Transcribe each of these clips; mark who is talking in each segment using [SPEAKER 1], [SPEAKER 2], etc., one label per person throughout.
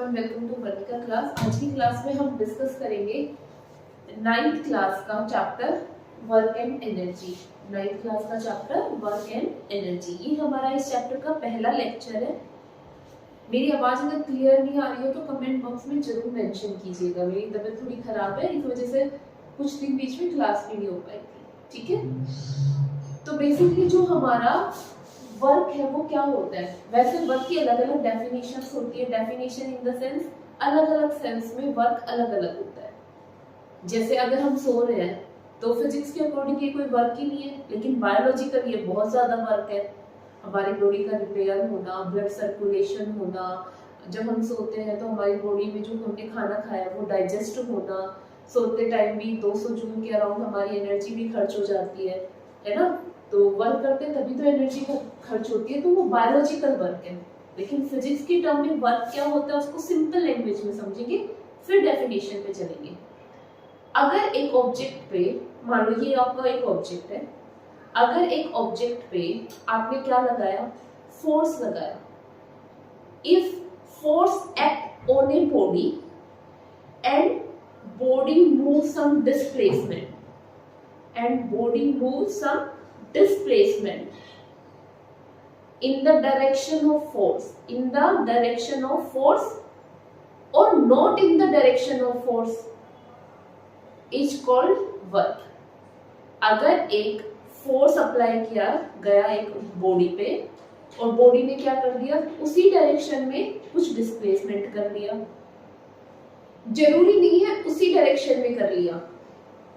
[SPEAKER 1] Everyone, welcome to Vartika class. आज की class में हम डिस्कस करेंगे 9th क्लास का chapter work and energy. 9th class का चैप्टर वर्क एंड एनर्जी, ये हमारा इस चैप्टर का पहला लेक्चर है। मेरी आवाज अगर क्लियर नहीं आ रही हो तो कमेंट बॉक्स में जरूर मेंशन कीजिएगा। मेरी तबीयत थोड़ी खराब है, इस वजह से कुछ दिन बीच में क्लास भी नहीं हो पाई थी, ठीक है। तो बेसिकली जो हमारा वर्क है वो क्या होता है। वैसे वर्क की अलग अलग डेफिनेशंस होती है। डेफिनेशन इन द सेंस अलग अलग सेंस में वर्क अलग अलग होता है। जैसे अगर हम सो रहे हैं तो फिजिक्स के अकॉर्डिंग ये कोई वर्क ही नहीं है, लेकिन बायोलॉजिकल ये बहुत ज्यादा वर्क है। हमारी बॉडी का रिपेयर होना, ब्लड सर्कुलेशन होना, जब हम सोते हैं तो हमारी बॉडी में जो हमने खाना खाया वो डाइजेस्ट होना, सोते टाइम भी 200 जूल के अराउंड हमारी एनर्जी भी खर्च हो जाती है ना। तो वर्क करते तभी तो एनर्जी खर्च होती है, तो वो बायोलॉजिकल वर्क है। लेकिन फिजिक्स की टर्म में वर्क क्या होता है उसको सिंपल लैंग्वेज में समझेंगे, फिर डेफिनेशन पे चलेंगे। अगर एक ऑब्जेक्ट पे, मान लो ये आपका एक ऑब्जेक्ट है, अगर एक ऑब्जेक्ट पे आपने क्या लगाया, फोर्स लगाया, if force act on a body and body moves some displacement in the direction of force, or not in the direction of force is called work। अगर एक फोर्स अप्लाई किया गया एक बॉडी पे और बॉडी ने क्या कर दिया, उसी डायरेक्शन में कुछ डिस्प्लेसमेंट कर लिया, जरूरी नहीं है उसी डायरेक्शन में कर लिया,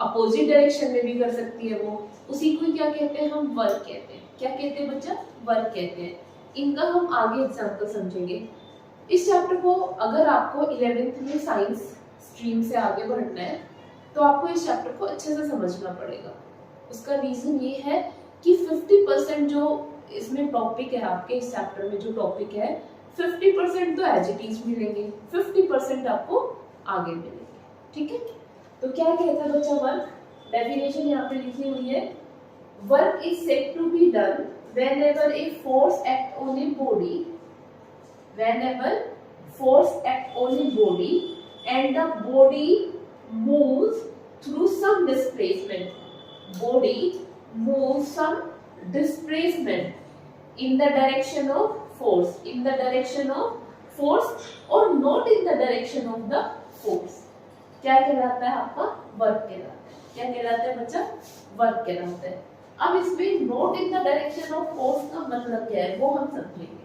[SPEAKER 1] अपोजिट डायरेक्शन में भी कर सकती है वो, उसी को क्या कहते हैं, हम वर्क कहते हैं। क्या कहते हैं बच्चा, वर्क कहते हैं। इनका हम आगे एग्जांपल समझेंगे। इस चैप्टर को अगर आपको 11th में साइंस स्ट्रीम से आगे बढ़ना है तो आपको इस चैप्टर को अच्छे से समझना पड़ेगा। उसका रीजन ये है कि 50% जो इसमें टॉपिक है, आपके इस चैप्टर में जो टॉपिक है 50% तो एज इट इज मिलेंगे, 50% आपको आगे मिलेंगे, ठीक है। तो क्या कहता है बच्चा वर्क, डेफिनेशन यहाँ पे लिखी हुई है। Work is said to be done whenever a force act on a body and the body moves through some displacement in the direction of force or not in the direction of the force. क्या कहलाता है आपका, work कहलाता है। क्या कहलाता है बच्चा, वर्क कहलाता है। अब इसमें not in the direction of force का मतलब क्या है वो हम समझेंगे।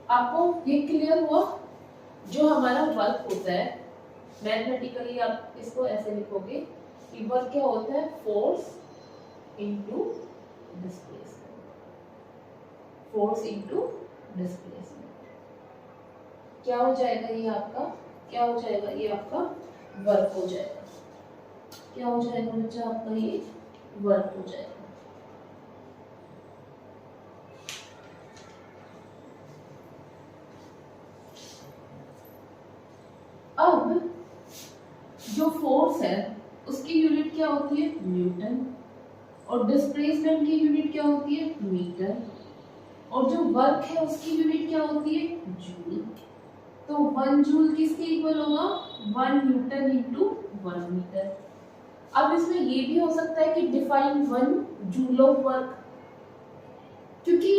[SPEAKER 1] आपको ये क्लियर हुआ, जो हमारा वर्क होता है मैथमेटिकली आप इसको ऐसे लिखोगे कि वर्क क्या होता है, फोर्स इनटू डिस्प्लेसमेंट। क्या हो जाएगा ये आपका, क्या हो जाएगा, ये आपका वर्क हो जाएगा। क्या हो जाएगा बच्चा, आपका ये वर्क हो जाएगा। अब जो फोर्स है उसकी यूनिट क्या होती है, न्यूटन, और डिस्प्लेसमेंट की यूनिट क्या होती है, मीटर, और जो वर्क है उसकी यूनिट क्या होती है, जूल। तो 1 जूल किसके इक्वल होगा, 1 न्यूटन इंटू 1 मीटर। अब इसमें ये भी हो सकता है कि डिफाइन 1 जूल ऑफ वर्क, क्योंकि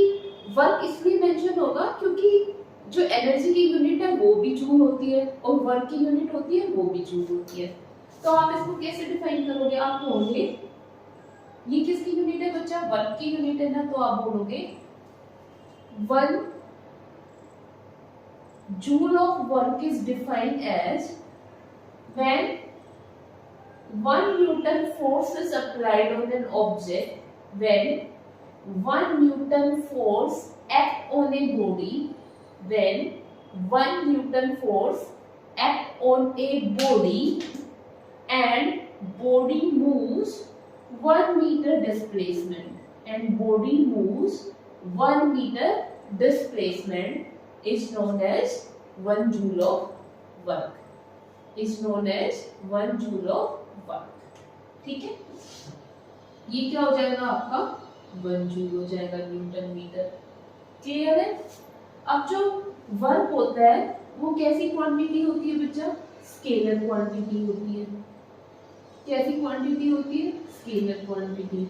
[SPEAKER 1] वर्क इसलिए मेंशन होगा क्योंकि जो एनर्जी की यूनिट है वो भी जूल होती है और वर्क की यूनिट होती है वो भी जूल होती है। तो आप इसको कैसे डिफाइन करोगे, आप बोलोगे ये किसकी यूनिट है बच्चा, वर्क की यूनिट है ना, तो आप बोलोगे 1 joule of work is defined as when 1 Newton force is applied on an object, when 1 Newton force act on a body, when 1 Newton force act on a body and body moves 1 meter displacement, is known as 1 joule of work, ठीक है। ये क्या हो जाएगा आपका, 1 joule हो जाएगा Newton metre. Clear है। अब जो वर्क होता है वो कैसी क्वांटिटी होती है बच्चा? स्केलर क्वांटिटी होती है। कैसी क्वांटिटी होती है? Scalar quantity.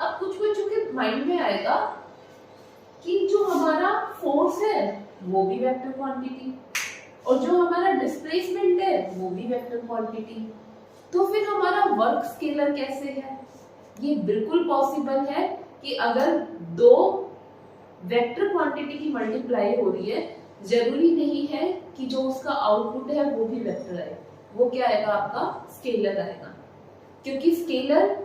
[SPEAKER 1] अब कुछ बच्चों के माइंड में आएगा कि जो हमारा फोर्स है वो भी वेक्टर क्वांटिटी और जो हमारा डिस्प्लेसमेंट है वो भी वेक्टर क्वांटिटी, तो फिर हमारा वर्क स्केलर कैसे है? ये बिल्कुल पॉसिबल है कि अगर दो वेक्टर क्वांटिटी की मल्टीप्लाई हो रही है, जरूरी नहीं है कि जो उसका आउटपुट है वो भी वेक्टर आए, वो क्या आएगा? आपका स्केलर आएगा। क्योंकि स्केलर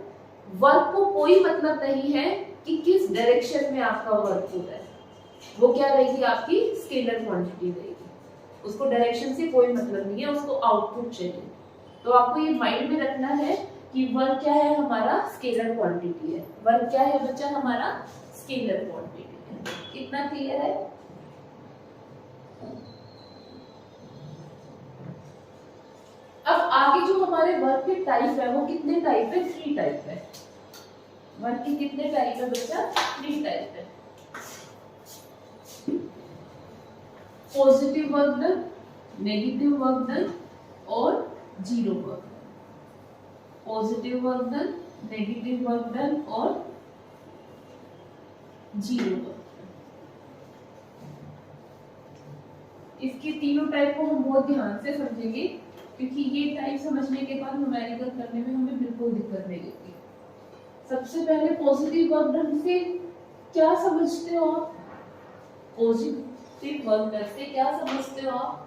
[SPEAKER 1] वर्क को कोई मतलब नहीं है कि किस डायरेक्शन में आपका वर्क हो रहा है, वो क्या रहेगी? आपकी स्केलर क्वांटिटी रहेगी। उसको डायरेक्शन से कोई मतलब नहीं है, उसको आउटपुट चाहिए। तो आपको ये माइंड में रखना है कि वर्क क्या है? हमारा स्केलर क्वांटिटी है। वर्क क्या है बच्चा? हमारा स्केलर क्वांटिटी है। कितना क्लियर है? अब आगे जो हमारे वर्क के टाइप है वो कितने टाइप है? 3 टाइप है। वर्क के कितने टाइप है बच्चा? 3 टाइप है। Positive work done, negative work done और zero work done. Positive work done, negative work done और जीरो वर्क डन। इसके तीनों टाइप को हम बहुत ध्यान से समझेंगे, क्योंकि ये टाइप समझने के बाद न्यूमेरिकल करने में हमें बिल्कुल दिक्कत नहीं होगी। सबसे पहले पॉजिटिव वर्क डन से क्या समझते हो आप? पॉजिटिव वर्क डन से क्या समझते हो आप?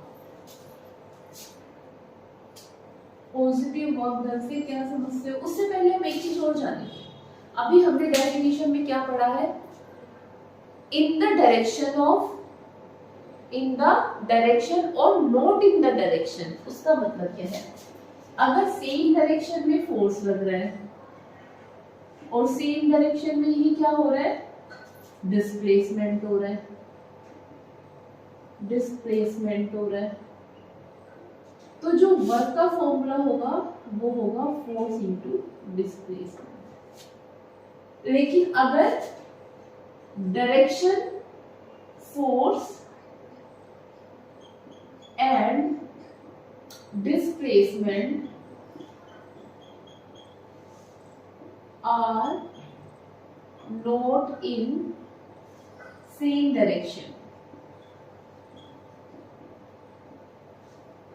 [SPEAKER 1] पॉजिटिव वर्क डन से क्या समझते हो? उससे पहले हम एक चीज और जानेंगे। अभी हमने डेफिनेशन में क्या पढ़ा है? In the direction of, in the direction और नॉट इन द डायरेक्शन। उसका मतलब क्या है? अगर सेम डायरेक्शन में फोर्स लग रहा है और सेम डायरेक्शन में ही क्या हो रहा है? डिस्प्लेसमेंट हो रहा है। डिस्प्लेसमेंट हो रहा है, तो जो वर्क का फॉर्मूला होगा वो होगा फोर्स इनटू डिस्प्लेसमेंट। लेकिन अगर direction, force and displacement are not in same direction,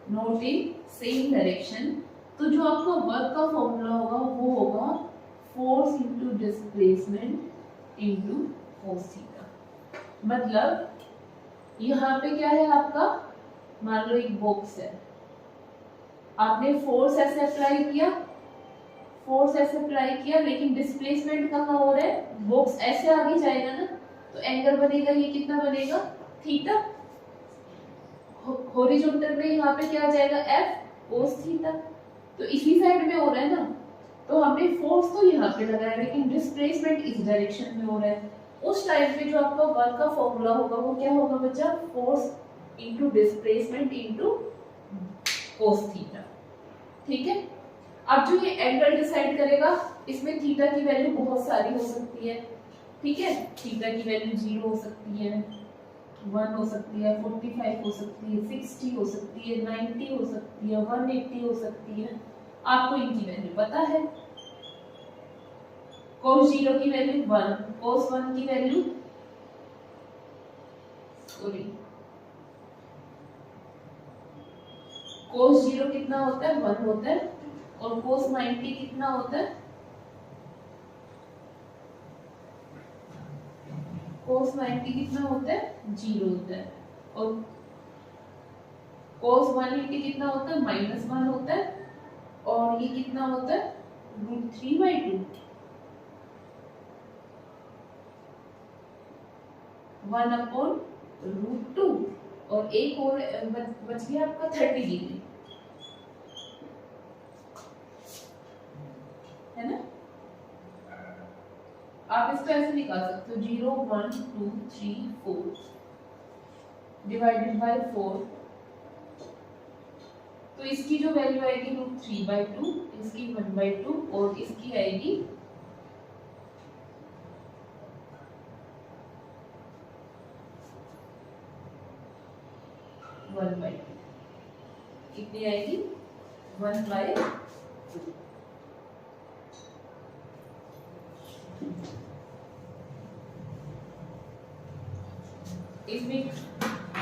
[SPEAKER 1] not in same direction, तो जो आपका वर्क का फॉर्मूला होगा वो होगा force into displacement into cos theta. मतलब यहाँ पे क्या है आपका? मान लो एक बॉक्स है, आपने फोर्स ऐसे अप्लाई किया, फोर्स ऐसे अप्लाई किया, लेकिन डिस्प्लेसमेंट कहाँ हो रहा है? बॉक्स ऐसे आगे जाएगा ना, तो एंगल बनेगा, ये कितना बनेगा? थीटा। हॉरिजॉन्टल में यहाँ पे क्या आ जाएगा? F cos theta. तो इसी साइड में हो रहा है ना, तो हमने फोर्स तो यहाँ पे लगाया, लेकिन डिस्प्लेसमेंट इस डायरेक्शन में हो रहा है। उस टाइम पे जो आपका वर्क का फॉर्मूला होगा वो क्या होगा बच्चा? Force into displacement into cos theta. ठीक है। अब जो ये एंगल डिसाइड करेगा, इसमें थीटा की वैल्यू बहुत सारी हो सकती है। ठीक है, थीटा की वैल्यू 0 हो सकती है, 1 हो सकती है, 45 हो सकती है, 60 हो सकती है, 90 हो सकती है, 180 हो सकती है। आपको इनकी वैल्यू पता है। cos 0 की वैल्यू 1, cos 1 की वैल्यू cos 0 कितना होता है? 1 होता है। और cos 90 कितना होता है? cos 90 कितना होता है? 0 होता है। और cos 180 कितना होता है? -1 होता है। और ये कितना होता है? √3/2, 1/√2। और एक और बच गया आपका 30 डिग्री, है ना? आप इसको ऐसे निकाल सकते हो, 0, 1, 2, 3, 4 डिवाइडेड बाय 4। तो इसकी जो वैल्यू आएगी √3/2, इसकी 1/2 और इसकी आएगी 1/2 कितनी आएगी 1/2। इसमें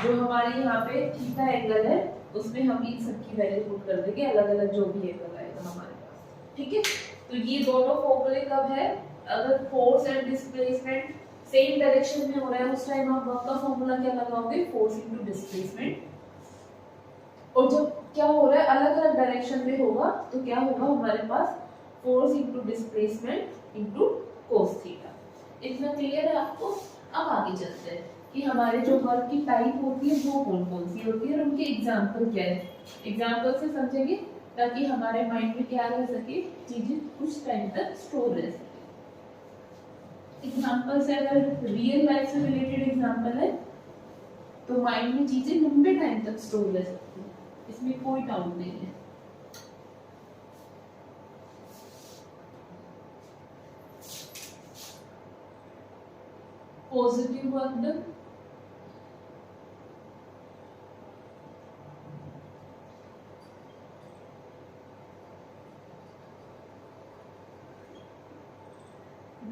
[SPEAKER 1] जो हमारे यहाँ पे थीटा एंगल है उसमें हम इन सब की वैल्यू पुट कर देंगे, अलग अलग जो भी एंगल आएगा हमारे पास, ठीक है। तो ये दोनों फॉर्मूले कब है, अगर force and displacement same direction में हो रहा है उस टाइम आप वर्क का फॉर्मूला क्या लगाओगे, फोर्स इनटू डिस्प्लेसमेंट। और जब क्या हो रहा है अलग अलग डायरेक्शन में होगा तो क्या होगा हमारे पास force into displacement into cos theta. इतना क्लियर है आपको। अब आगे चलते हैं कि हमारे जो वर्क की टाइप होती है वो कौन कौन सी होती है और उनके एग्जाम्पल क्या है। एग्जाम्पल से समझेंगे ताकि हमारे माइंड में क्या रह सके, चीजें कुछ टाइम तक स्टोर रह सके। एग्जाम्पल से अगर रियल लाइफ से रिलेटेड एग्जाम्पल है तो माइंड में चीजें लंबे टाइम तक स्टोर रह सकती है, इसमें कोई डाउट नहीं है। Positive work done,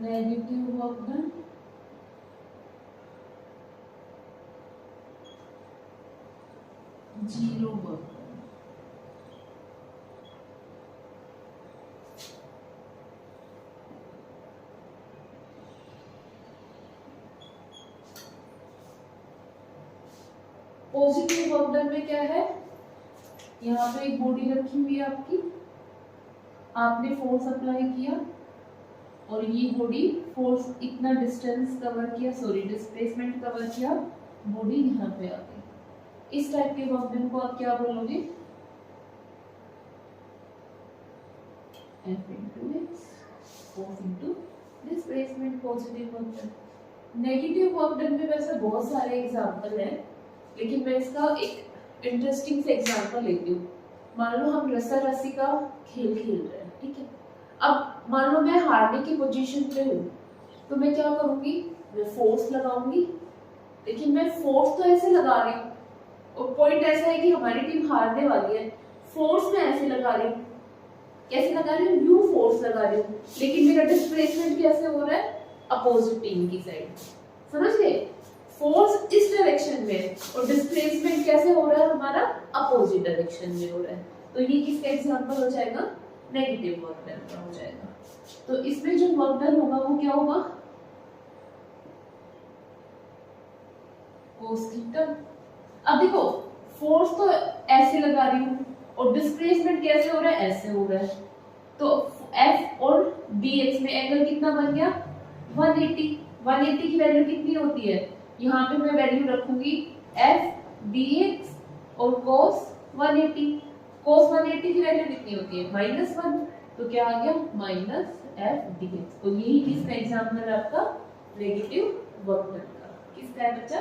[SPEAKER 1] negative work done, zero work done. Positive work done में क्या है, यहाँ पे एक बॉडी रखी हुई है आपकी, आपने फोर्स अप्लाई किया और ये बॉडी फोर्स इतना डिस्टेंस कवर किया, सॉरी डिस्प्लेसमेंट कवर किया, बॉडी यहाँ पे आ गई। इस टाइप के वर्क डन को आप क्या बोलोगे, F into x force into displacement, positive work done. Negative work done में वैसे बहुत सारे एग्जांपल हैं, लेकिन मैं इसका एक इंटरेस्टिंग से एग्जांपल लेती हूँ। मान लो हम रस्सा रस्सी का खेल खेल रहे हैं, ठीक है। अब मान लो मैं हारने की पोजीशन पे हूँ तो मैं क्या करूंगी, मैं फोर्स लगाऊंगी, लेकिन मैं फोर्स तो ऐसे लगा रही हूँ और पॉइंट ऐसा है कि हमारी टीम हारने वाली है, फोर्स मैं ऐसे लगा रही हूँ, कैसे लगा रही हूँ, यू फोर्स लगा रही हूँ, लेकिन मेरा डिस्प्लेसमेंट कैसे हो रहा है, अपोजिट टीम की साइड। समझ गए, फोर्स इस डायरेक्शन में और डिस्प्लेसमेंट कैसे हो रहा है हमारा, अपोजिट डायरेक्शन में हो रहा है। तो ये किसका एग्जांपल हो जाएगा, नेगेटिव वर्क डन का हो जाएगा। तो इसमें जो वर्क डन होगा वो क्या होगा, cos थीटा। अब देखो फोर्स तो ऐसे लगा रही हूँ और डिस्प्लेसमेंट कैसे हो रहा है, ऐसे हो रहा है, तो F और dx में एंगल कितना बन गया 180। 180 की वैल्यू कितनी होती है, यहाँ पे मैं वैल्यू रखूंगी F dx और cos 180। cos 180 की वैल्यू कितनी होती है -1, तो क्या आ गया -F dx। तो यही किसका एग्जांपल है आपका, नेगेटिव वर्क डन का। किसका है बच्चा,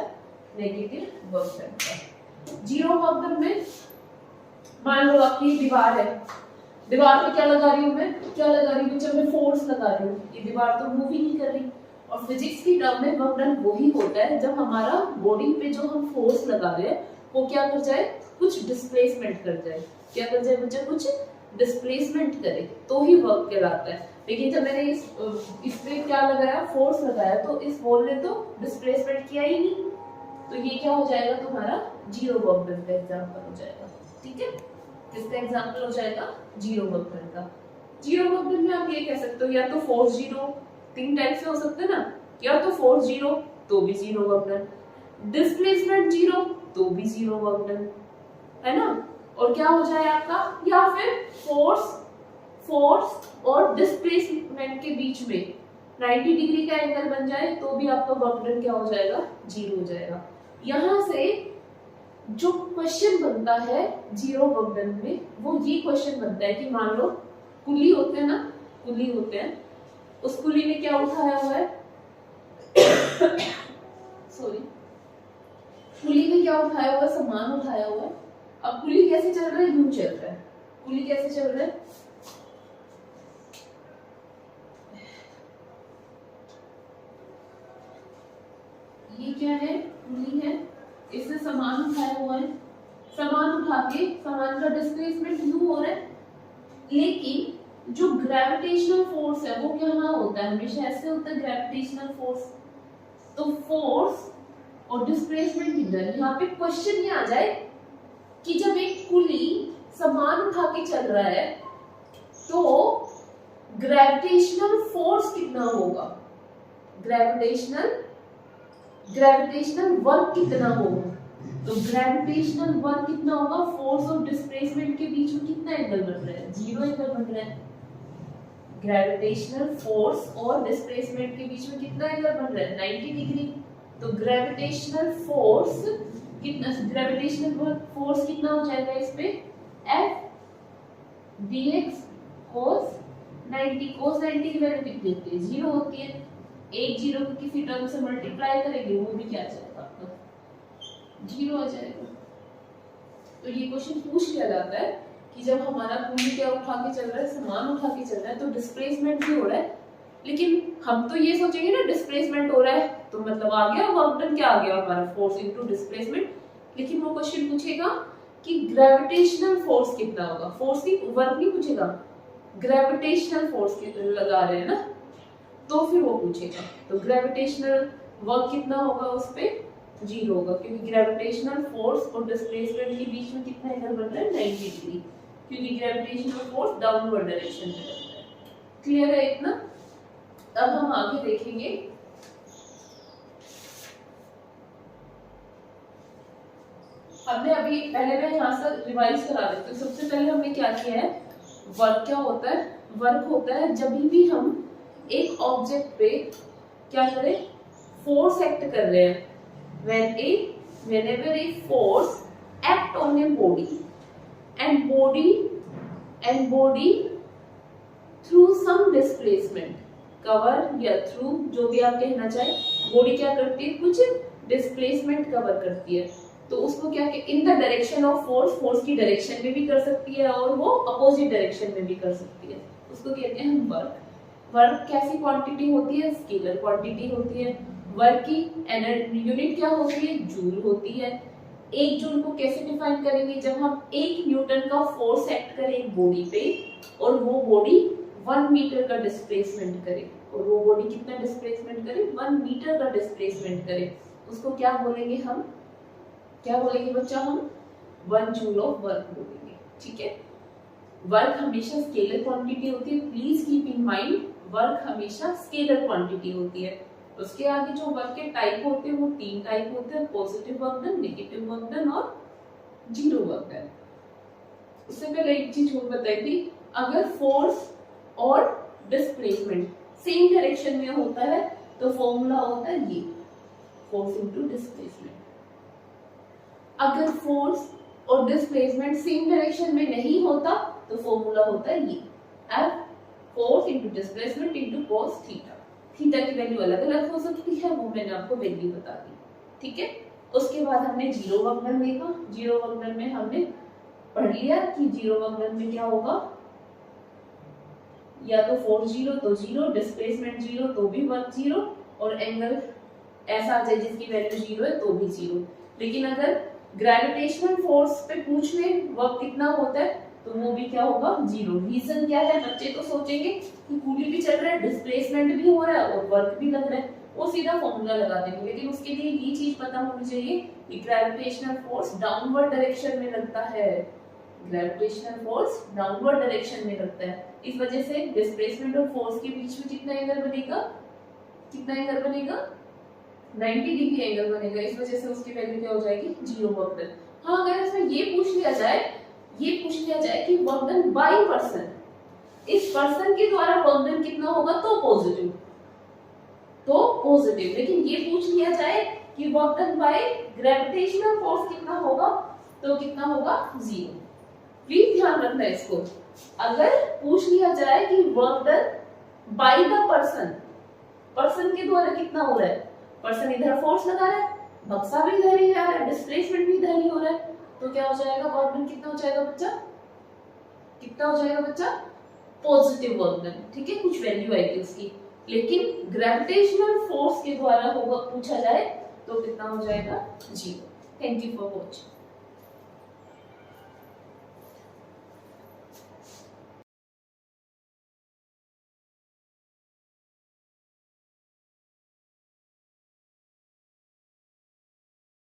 [SPEAKER 1] नेगेटिव वर्क डन का। जीरो वर्क डन में मान लो आपकी दीवार है, दीवार पे क्या लगा रही हूँ मैं, क्या लगा रही हूँ, जब मैं फोर्स लगा रही हूँ, ये दीवार तो मूव ही नहीं कर रही। और फिजिक्स की टर्म में वर्क डन वही होता है जब हमारा बॉडी पे जो हम फोर्स लगा रहे हैं वो क्या कर जाए, कुछ डिस्प्लेसमेंट कर जाए। क्या कर जाए बच्चा, कुछ डिस्प्लेसमेंट करे तो ही वर्क कहलाता है। लेकिन जब मैंने इस पे क्या लगाया, फोर्स लगाया, तो इस बॉल ने तो डिस्प्लेसमेंट किया ही नहीं, तो ये क्या हो जाएगा तुम्हारा जीरो वर्क डन का एग्जांपल हो जाएगा। ठीक है, किसका एग्जांपल हो जाएगा, जीरो वर्क डन का। जीरो वर्क डन में आप ये कह सकते हो या तो फोर्स जीरो, तीन टाइप से हो सकते हैं ना, या तो फोर्स जीरो तो भी zero work done, displacement zero तो भी जीरो वर्क डन, है ना। और क्या हो जाए आपका, या फिर फोर्स और डिस्प्लेसमेंट के बीच में 90 डिग्री का एंगल बन जाए तो भी आपका वर्क डन क्या हो जाएगा, जीरो हो जाएगा। यहां से जो क्वेश्चन बनता है जीरो वर्क डन में, वो ये क्वेश्चन बनता है कि मान लो कुली होते हैं ना, कुली होते हैं, उस कुली ने क्या उठाया हुआ है सॉरी, कुली ने क्या उठाया हुआ है, सामान उठाया हुआ है। अब कुली कैसे चल रहा है, यूं चल रहा है, कुली कैसे चल रहा है, ये क्या है, कुली है, इसने सामान उठाया हुआ है, सामान उठा के सामान का डिस्प्लेसमेंट u हो रहा है, लेकिन जो ग्रेविटेशनल फोर्स है वो क्या होता है, हमेशा ऐसे होता है ग्रेविटेशनल फोर्स। तो फोर्स और डिस्प्लेसमेंट इधर, यहाँ पे क्वेश्चन ये आ जाए कि जब एक कुली सामान उठा के चल रहा है तो ग्रेविटेशनल फोर्स कितना होगा, ग्रेविटेशनल वर्क कितना होगा। तो ग्रेविटेशनल वर्क कितना होगा, फोर्स और डिस्प्लेसमेंट के बीच में कितना एंगल बन रहा है, 0 एंगल बन रहा है। ग्रेविटेशनल फोर्स और डिस्प्लेसमेंट के बीच में कितना एंगल बन रहा है, 90 डिग्री। तो ग्रेविटेशनल फोर्स कितना, ग्रेविटेशनल फोर्स कितना हो जाएगा इस पे, F dx cos 90, cos 90 की वैल्यू कितनी होती है, 0 होती है। एक 0 को किसी टर्म से मल्टीप्लाई करेंगे वो भी क्या आ जाएगा आपका, 0 आ जाएगा। तो ये क्वेश्चन पूछ लिया जाता है कि जब हमारा कुली क्या उठा के चल रहा है, सामान उठा के चल रहा है, तो डिस्प्लेसमेंट भी हो रहा है, लेकिन हम तो ये सोचेंगे ना डिस्प्लेसमेंट हो रहा है तो मतलब आ गया वर्क डन, क्या आ गया हमारा, फोर्स इनटू डिस्प्लेसमेंट। लेकिन वो क्वेश्चन पूछेगा कि ग्रेविटेशनल फोर्स कितना होगा, फोर्स की वर्क नहीं पूछेगा, ग्रेविटेशनल फोर्स लगा रहे हैं ना, तो फिर वो पूछेगा। तो ग्रेविटेशनल वर्क कितना होगा उस पे, 0 होगा, क्योंकि ग्रेविटेशनल फोर्स और डिस्प्लेसमेंट के बीच में कितना एंगल बन रहा है, 90 डिग्री, क्योंकि ग्रेविटेशनल फोर्स डाउनवर्ड डायरेक्शन में लगता है। क्लियर है इतना। अब हम आगे देखेंगे, हमने अभी पहले मैं यहाँ से रिवाइज करा देती हूँ। सबसे पहले हमने क्या किया है, वर्क क्या होता है, वर्क होता है जब भी हम एक ऑब्जेक्ट पे क्या करें, फोर्स एक्ट कर रहे हैं, whenever a force act on a body and body through some displacement, cover या थ्रू जो भी आप कहना चाहे, बॉडी क्या करती है, कुछ डिस्प्लेसमेंट कवर करती है, तो उसको क्या in the direction of force की डायरेक्शन में भी कर सकती है और वो अपोजिट डायरेक्शन में भी कर सकती है, उसको कहते हैं हम वर्क। वर्क कैसी क्वांटिटी होती है, स्केलर क्वांटिटी होती है। वर्क की यूनिट क्या होती है, जूल होती है। एक जूल को कैसे डिफाइन करेंगे, जब हम 1 न्यूटन का फोर्स एक्ट करें एक बॉडी पे और वो बॉडी 1 मीटर का डिस्प्लेसमेंट करे, और वो बॉडी कितना डिस्प्लेसमेंट करे, 1 मीटर का डिस्प्लेसमेंट करे, उसको क्या बोलेंगे हम, क्या बोलेंगे बच्चा, हम 1 जूल ऑफ वर्क बोलेंगे। ठीक है, वर्क हमेशा स्केलर क्वांटिटी होती है, please keep in mind work हमेशा स्केलर क्वांटिटी होती है। उसके आगे जो वर्क के टाइप होते हैं वो 3 टाइप होते हैं, positive work done, negative work done और जीरो वर्क डन। उससे पहले एक चीज और बताई थी, अगर फोर्स और डिस्प्लेसमेंट सेम डायरेक्शन में होता है तो फॉर्मूला होता है ये, फोर्स इनटू डिस्प्लेसमेंट। अगर फोर्स और डिस्प्लेसमेंट सेम डायरेक्शन में नहीं होता तो फॉर्मूला होता है ये, F force into displacement into cos theta. Theta की वैल्यू अलग अलग हो सकती है, वो मैंने आपको वैल्यू बता दी। ठीक है, उसके बाद हमने जीरो वर्क डन देखा। जीरो वर्क डन में हमने पढ़ लिया कि जीरो वर्क डन में क्या होगा, या तो फोर्स 0 तो 0, डिस्प्लेसमेंट 0 तो भी वर्क 0, और एंगल ऐसा आ जाए जिसकी वैल्यू 0 है तो भी 0। लेकिन अगर ग्रेविटेशनल फोर्स पे पूछ ले वर्क कितना होता है तो वो भी क्या होगा, 0। रीजन क्या है, बच्चे तो सोचेंगे कि कूली भी चल रहा है, डिस्प्लेसमेंट भी हो रहा है और वर्क भी लग रहा है, वो सीधा फॉर्मूला लगा देंगे। लेकिन उसके लिए ये चीज पता होनी चाहिए कि ग्रेविटेशनल फोर्स डाउनवर्ड डायरेक्शन में लगता है, ग्रेविटेशनल फोर्स डाउनवर्ड डायरेक्शन में लगता है। इस वजह से डिस्प्लेसमेंट और फोर्स के बीच में कितना एंगल बनेगा, कितना एंगल बनेगा, 90 डिग्री एंगल बनेगा। इस वजह से उसकी वैल्यू क्या हो जाएगी, 0 वर्क डन। हाँ, अगर इसमें ये पूछ लिया जाए कि वर्क डन बाय पर्सन, इस पर्सन के द्वारा वर्क डन कितना होगा तो पॉजिटिव, लेकिन ये पूछ लिया जाए कि work done by gravitational force कितना होगा तो कितना होगा, 0। प्लीज ध्यान रखना इसको। अगर पूछ लिया जाए कि work done by the person के द्वारा कितना हो रहा है, पर्सन इधर फोर्स लगा रहा है, बक्सा भी इधर ही आ रहा है, डिस्प्लेसमेंट भी इधर ही हो रहा है, तो क्या हो जाएगा, वर्क डन कितना हो जाएगा बच्चा, कितना हो जाएगा बच्चा, पॉजिटिव वर्क डन। ठीक है, कुछ वैल्यू आएगी उसकी। लेकिन ग्रेविटेशनल फोर्स के द्वारा होगा पूछा जाए तो कितना हो जाएगा, 0। Thank you for watching.